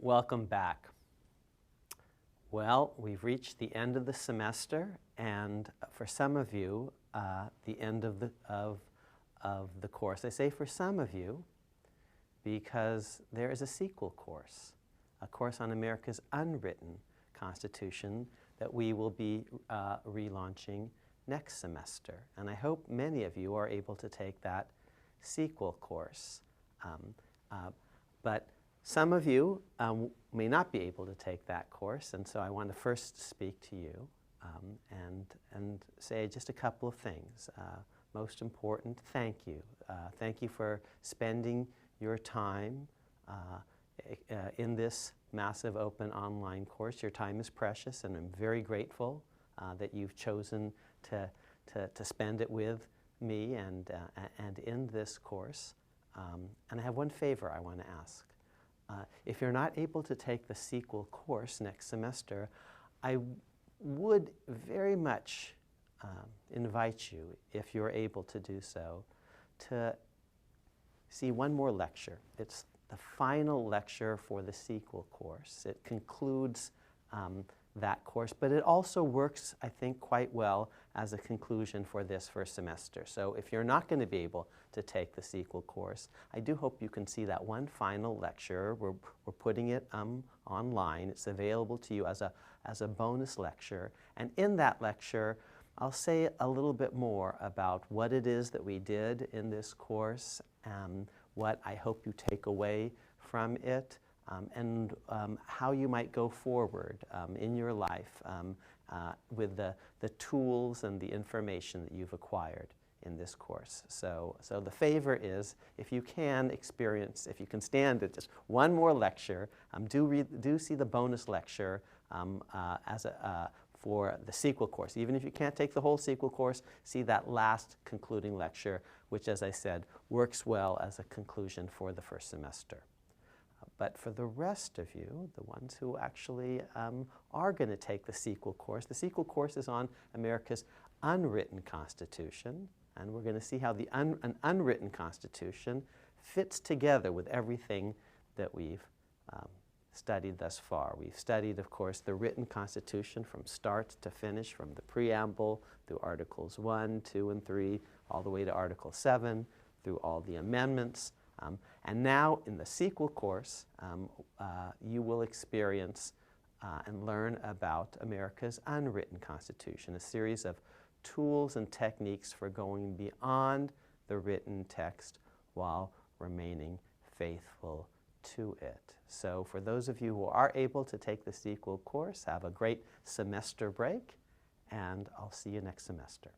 Welcome back. Well, we've reached the end of the semester, and for some of you, the end of the course. I say for some of you because there is a sequel course, a course on America's unwritten Constitution that we will be relaunching next semester. And I hope many of you are able to take that sequel course. But some of you may not be able to take that course, and so I want to first speak to you and say just a couple of things. Most important, thank you. Thank you for spending your time in this massive open online course. Your time is precious, and I'm very grateful that you've chosen to spend it with me and in this course. And I have one favor I want to ask. If you're not able to take the sequel course next semester, I would very much invite you, if you're able to do so, to see one more lecture. It's the final lecture for the sequel course. It concludes that course, but it also works, I think, quite well as a conclusion for this first semester. So if you're not going to be able to take the sequel course, I do hope you can see that one final lecture. We're putting it online. It's available to you as a bonus lecture. And in that lecture, I'll say a little bit more about what it is that we did in this course, what I hope you take away from it, and how you might go forward in your life with the tools and the information that you've acquired in this course. So the favor is, if you can stand it, just one more lecture, do see the bonus lecture for the sequel course. Even if you can't take the whole sequel course, see that last concluding lecture, which, as I said, works well as a conclusion for the first semester. But for the rest of you, the ones who actually are going to take the sequel course is on America's unwritten Constitution, and we're going to see how an unwritten Constitution fits together with everything that we've studied thus far. We've studied, of course, the written Constitution from start to finish, from the Preamble through Articles 1, 2, and 3, all the way to Article 7, through all the amendments. And now, in the sequel course, you will experience and learn about America's unwritten Constitution, a series of tools and techniques for going beyond the written text while remaining faithful to it. So for those of you who are able to take the sequel course, have a great semester break, and I'll see you next semester.